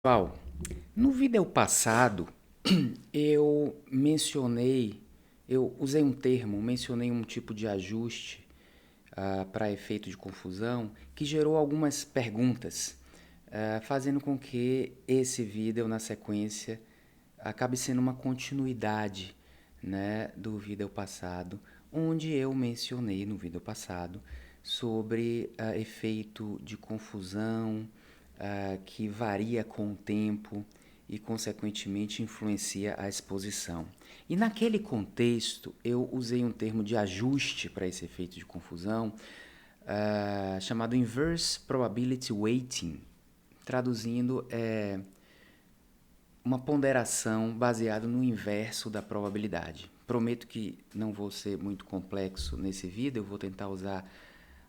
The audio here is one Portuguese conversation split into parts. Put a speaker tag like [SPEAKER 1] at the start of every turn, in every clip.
[SPEAKER 1] Pessoal, no vídeo passado eu usei um termo, mencionei um tipo de ajuste para efeito de confusão que gerou algumas perguntas, fazendo com que esse vídeo na sequência acabe sendo uma continuidade, né, do vídeo passado, onde eu mencionei no vídeo passado sobre efeito de confusão que varia com o tempo e, consequentemente, influencia a exposição. E naquele contexto, eu usei um termo de ajuste para esse efeito de confusão, chamado Inverse Probability Weighting. Traduzindo, é uma ponderação baseada no inverso da probabilidade. Prometo que não vou ser muito complexo nesse vídeo, eu vou tentar usar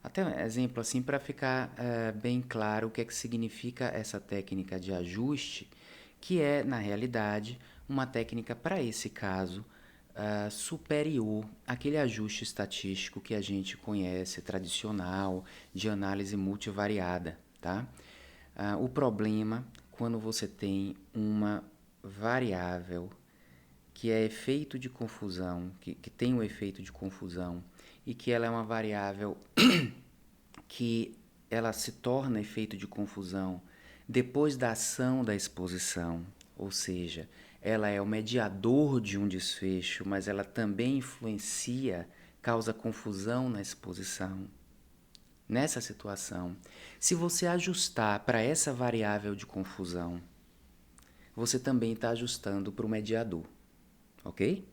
[SPEAKER 1] até um exemplo assim para ficar bem claro o que é que significa essa técnica de ajuste, que é, na realidade, uma técnica para esse caso superior àquele ajuste estatístico que a gente conhece, tradicional, de análise multivariada, tá? O problema quando você tem uma variável que é efeito de confusão, que tem um efeito de confusão, e que ela é uma variável que ela se torna efeito de confusão depois da ação da exposição, ou seja, ela é o mediador de um desfecho, mas ela também influencia, causa confusão na exposição. Nessa situação, se você ajustar para essa variável de confusão, você também está ajustando para o mediador, ok?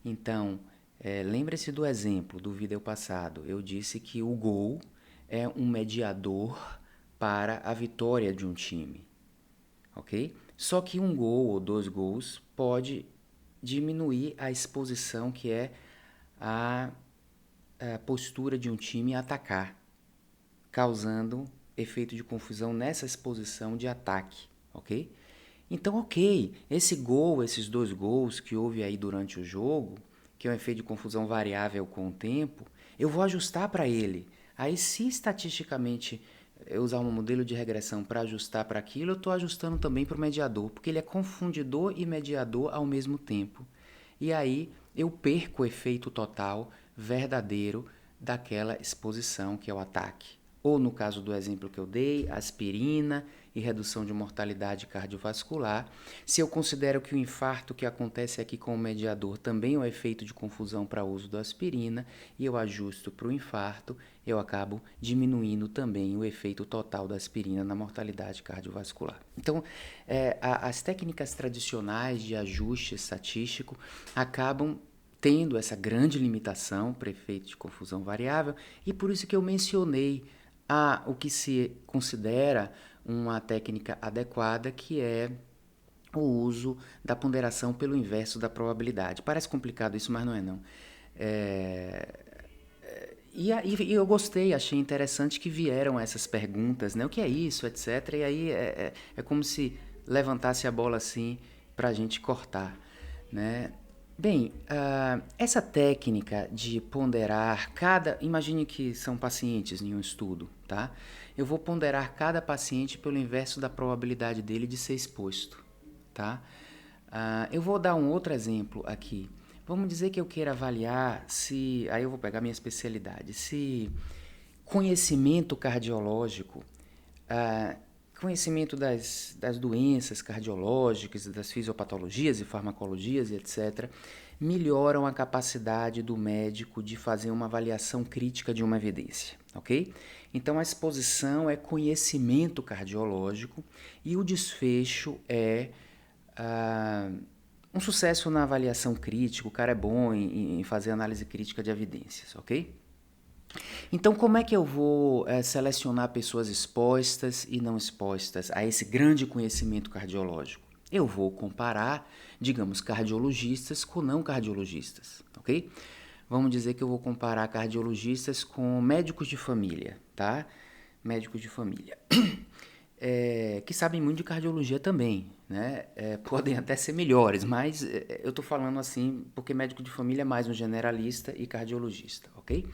[SPEAKER 1] Então, lembre-se do exemplo do vídeo passado. Eu disse que o gol é um mediador para a vitória de um time, ok? Só que um gol ou dois gols pode diminuir a exposição, que é a postura de um time a atacar, causando efeito de confusão nessa exposição de ataque, ok? Então, ok, esse gol, esses dois gols que houve aí durante o jogo, que é um efeito de confusão variável com o tempo, eu vou ajustar para ele. Aí, se estatisticamente eu usar um modelo de regressão para ajustar para aquilo, eu estou ajustando também para o mediador, porque ele é confundidor e mediador ao mesmo tempo. E aí eu perco o efeito total verdadeiro daquela exposição que é o ataque. Ou no caso do exemplo que eu dei, aspirina e redução de mortalidade cardiovascular. Se eu considero que o infarto que acontece aqui com o mediador também é um efeito de confusão para o uso da aspirina e eu ajusto para o infarto, eu acabo diminuindo também o efeito total da aspirina na mortalidade cardiovascular. Então, as técnicas tradicionais de ajuste estatístico acabam tendo essa grande limitação para efeito de confusão variável, e por isso que eu mencionei o que se considera uma técnica adequada, que é o uso da ponderação pelo inverso da probabilidade. Parece complicado isso, mas não é não. E eu gostei, achei interessante que vieram essas perguntas, né? O que é isso, etc. E aí é como se levantasse a bola assim para a gente cortar, né? Bem, essa técnica de ponderar imagine que são pacientes em um estudo, tá? Eu vou ponderar cada paciente pelo inverso da probabilidade dele de ser exposto, tá? Eu vou dar um outro exemplo aqui. Vamos dizer que eu queira avaliar aí eu vou pegar minha especialidade, se conhecimento cardiológico, conhecimento das doenças cardiológicas, das fisiopatologias e farmacologias e etc., melhoram a capacidade do médico de fazer uma avaliação crítica de uma evidência, ok? Então, a exposição é conhecimento cardiológico e o desfecho é um sucesso na avaliação crítica, o cara é bom em fazer análise crítica de evidências, ok? Então, como é que eu vou selecionar pessoas expostas e não expostas a esse grande conhecimento cardiológico? Eu vou comparar, digamos, cardiologistas com não cardiologistas, ok? Vamos dizer que eu vou comparar cardiologistas com médicos de família, tá? Médicos de família. Que sabem muito de cardiologia também, né? Podem até ser melhores, mas eu estou falando assim porque médico de família é mais um generalista e cardiologista, ok?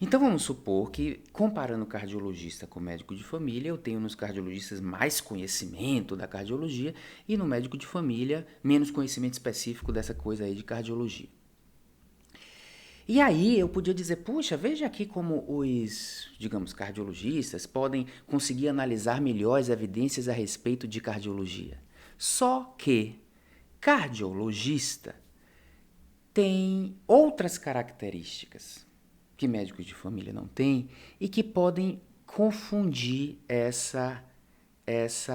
[SPEAKER 1] Então vamos supor que, comparando o cardiologista com o médico de família, eu tenho nos cardiologistas mais conhecimento da cardiologia e no médico de família menos conhecimento específico dessa coisa aí de cardiologia. E aí eu podia dizer, puxa, veja aqui como os, digamos, cardiologistas podem conseguir analisar melhor as evidências a respeito de cardiologia. Só que cardiologista tem outras características que médicos de família não têm e que podem confundir essa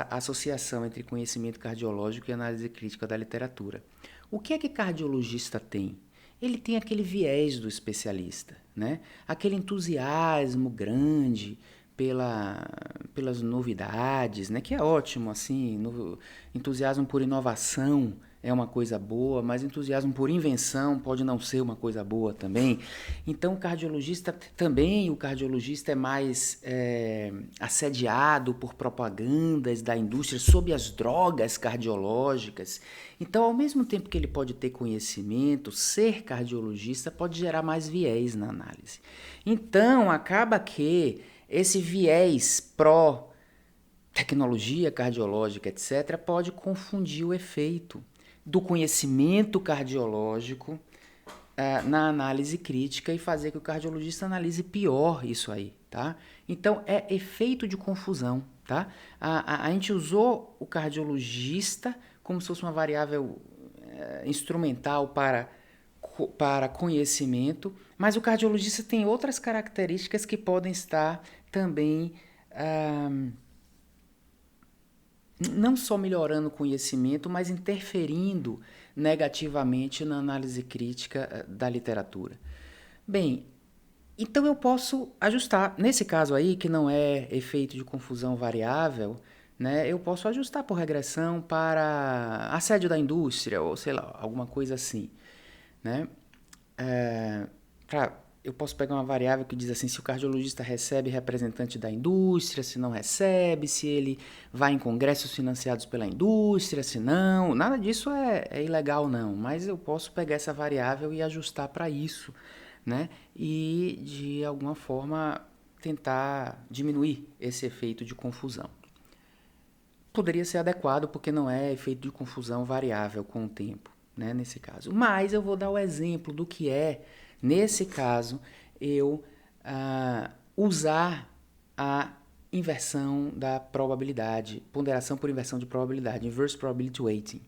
[SPEAKER 1] associação entre conhecimento cardiológico e análise crítica da literatura. O que é que cardiologista tem? Ele tem aquele viés do especialista, né? Aquele entusiasmo grande pelas novidades, né? Que é ótimo, assim, entusiasmo por inovação é uma coisa boa, mas entusiasmo por invenção pode não ser uma coisa boa também. Então, o cardiologista é mais assediado por propagandas da indústria sobre as drogas cardiológicas. Então, ao mesmo tempo que ele pode ter conhecimento, ser cardiologista pode gerar mais viés na análise. Então, acaba que esse viés pró-tecnologia cardiológica, etc., pode confundir o efeito do conhecimento cardiológico na análise crítica e fazer que o cardiologista analise pior isso aí, tá? Então, é efeito de confusão, tá? A gente usou o cardiologista como se fosse uma variável instrumental para conhecimento, mas o cardiologista tem outras características que podem estar também não só melhorando o conhecimento, mas interferindo negativamente na análise crítica da literatura. Bem, então eu posso ajustar. Nesse caso aí, que não é efeito de confusão variável, né, eu posso ajustar por regressão para assédio da indústria, ou sei lá, alguma coisa assim, né? Eu posso pegar uma variável que diz assim, se o cardiologista recebe representante da indústria, se não recebe, se ele vai em congressos financiados pela indústria, se não, nada disso é ilegal não, mas eu posso pegar essa variável e ajustar para isso, né? E de alguma forma tentar diminuir esse efeito de confusão. Poderia ser adequado porque não é efeito de confusão variável com o tempo, né, nesse caso. Mas eu vou dar o exemplo do que é, nesse caso, eu usar a inversão da probabilidade, ponderação por inversão de probabilidade, inverse probability weighting.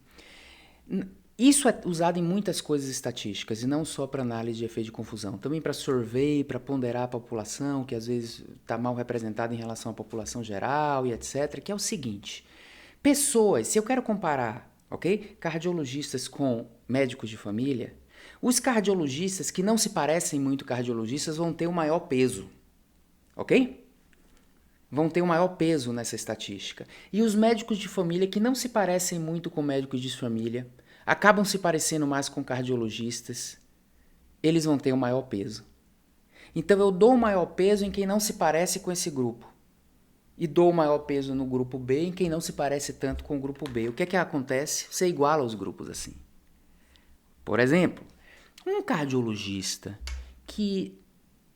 [SPEAKER 1] Isso é usado em muitas coisas estatísticas, e não só para análise de efeito de confusão. Também para survey, para ponderar a população, que às vezes está mal representada em relação à população geral e etc., que é o seguinte. Pessoas, se eu quero comparar, ok? Cardiologistas com médicos de família, os cardiologistas que não se parecem muito cardiologistas vão ter o maior peso, ok? Vão ter o maior peso nessa estatística. E os médicos de família que não se parecem muito com médicos de família, acabam se parecendo mais com cardiologistas, eles vão ter o maior peso. Então eu dou o maior peso em quem não se parece com esse grupo. E dou o maior peso no grupo B em quem não se parece tanto com o grupo B. O que é que acontece? Você iguala os grupos assim. Por exemplo, um cardiologista que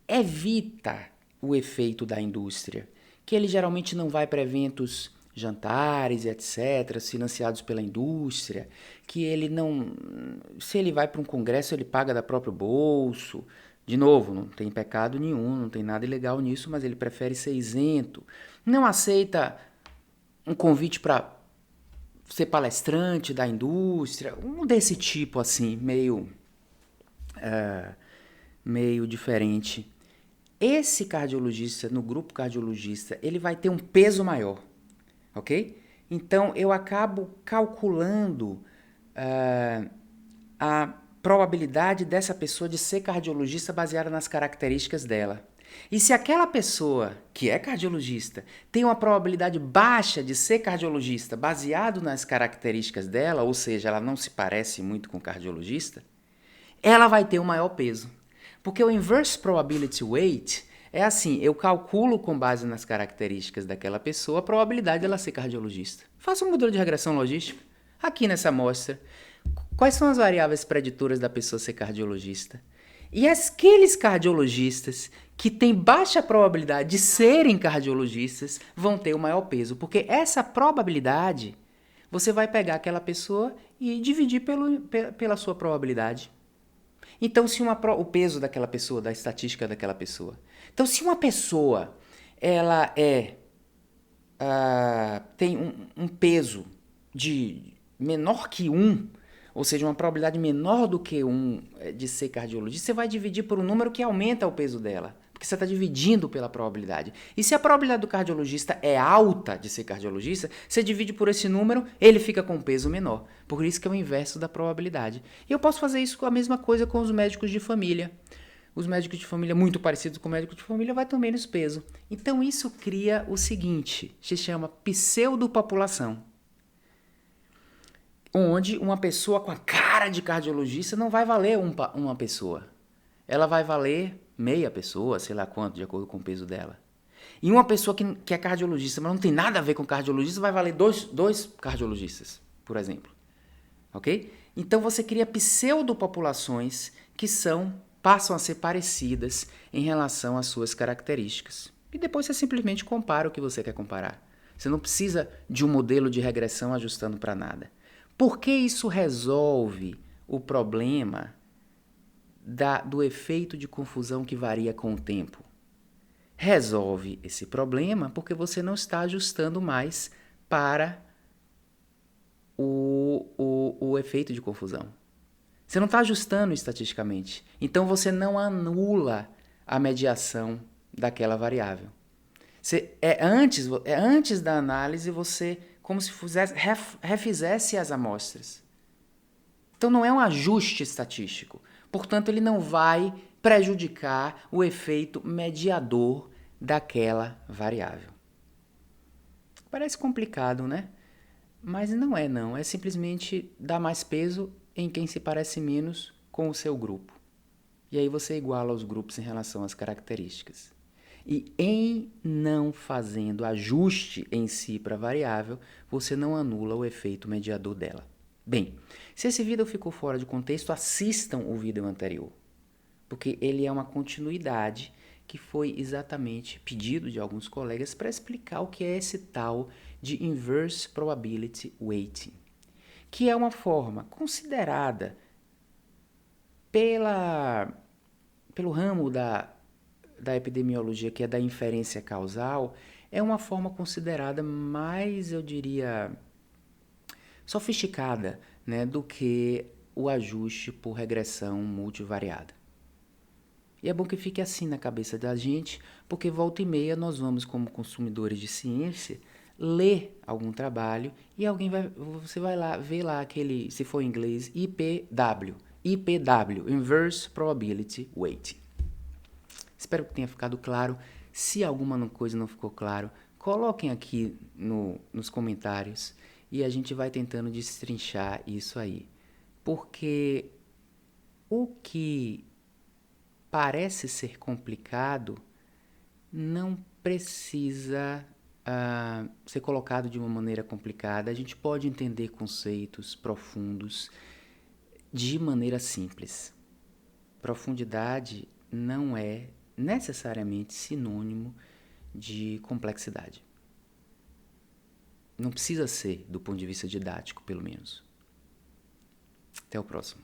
[SPEAKER 1] evita o efeito da indústria, que ele geralmente não vai para eventos, jantares, etc., financiados pela indústria, que ele não... Se ele vai para um congresso, ele paga da próprio bolso. De novo, não tem pecado nenhum, não tem nada ilegal nisso, mas ele prefere ser isento. Não aceita um convite para ser palestrante da indústria, um desse tipo assim, meio diferente. Esse cardiologista, no grupo cardiologista, ele vai ter um peso maior, ok? Então, eu acabo calculando a probabilidade dessa pessoa de ser cardiologista baseada nas características dela. E se aquela pessoa, que é cardiologista, tem uma probabilidade baixa de ser cardiologista baseado nas características dela, ou seja, ela não se parece muito com cardiologista, ela vai ter o maior peso. Porque o inverse probability weight é assim, eu calculo com base nas características daquela pessoa a probabilidade dela ser cardiologista. Faça um modelo de regressão logística aqui nessa amostra. Quais são as variáveis preditoras da pessoa ser cardiologista? E aqueles cardiologistas que têm baixa probabilidade de serem cardiologistas vão ter o maior peso, porque essa probabilidade você vai pegar aquela pessoa e dividir pela sua probabilidade. Então, se o peso daquela pessoa, da estatística daquela pessoa. Então, se uma pessoa ela tem um peso de menor que 1, ou seja, uma probabilidade menor do que 1 de ser cardiologista, você vai dividir por um número que aumenta o peso dela. Porque você está dividindo pela probabilidade. E se a probabilidade do cardiologista é alta de ser cardiologista, você divide por esse número, ele fica com um peso menor. Por isso que é o inverso da probabilidade. E eu posso fazer isso com a mesma coisa com os médicos de família. Os médicos de família muito parecidos com o médico de família vai ter menos peso. Então isso cria o seguinte, se chama pseudopopulação. Onde uma pessoa com a cara de cardiologista não vai valer uma pessoa. Ela vai valer meia pessoa, sei lá quanto, de acordo com o peso dela. E uma pessoa que é cardiologista, mas não tem nada a ver com cardiologista, vai valer dois cardiologistas, por exemplo. Ok? Então você cria pseudopopulações que passam a ser parecidas em relação às suas características. E depois você simplesmente compara o que você quer comparar. Você não precisa de um modelo de regressão ajustando para nada. Por que isso resolve o problema do efeito de confusão que varia com o tempo? Resolve esse problema porque você não está ajustando mais para o efeito de confusão. Você não está ajustando estatisticamente. Então você não anula a mediação daquela variável. Antes da análise, você como se refizesse as amostras. Então não é um ajuste estatístico. Portanto, ele não vai prejudicar o efeito mediador daquela variável. Parece complicado, né? Mas não é não. É simplesmente dar mais peso em quem se parece menos com o seu grupo. E aí você iguala os grupos em relação às características. E em não fazendo ajuste em si para a variável, você não anula o efeito mediador dela. Bem, se esse vídeo ficou fora de contexto, assistam o vídeo anterior, porque ele é uma continuidade que foi exatamente pedido de alguns colegas para explicar o que é esse tal de Inverse Probability Weighting, que é uma forma considerada pelo ramo da epidemiologia, que é da inferência causal, é uma forma considerada mais, eu diria, sofisticada, né, do que o ajuste por regressão multivariada. E é bom que fique assim na cabeça da gente, porque volta e meia nós vamos, como consumidores de ciência, ler algum trabalho e você vai lá ver lá aquele, se for em inglês, IPW, Inverse Probability Weighting. Espero que tenha ficado claro. Se alguma coisa não ficou claro, coloquem aqui nos comentários e a gente vai tentando destrinchar isso aí. Porque o que parece ser complicado não precisa ser colocado de uma maneira complicada. A gente pode entender conceitos profundos de maneira simples. Profundidade não é necessariamente sinônimo de complexidade. Não precisa ser, do ponto de vista didático, pelo menos. Até o próximo.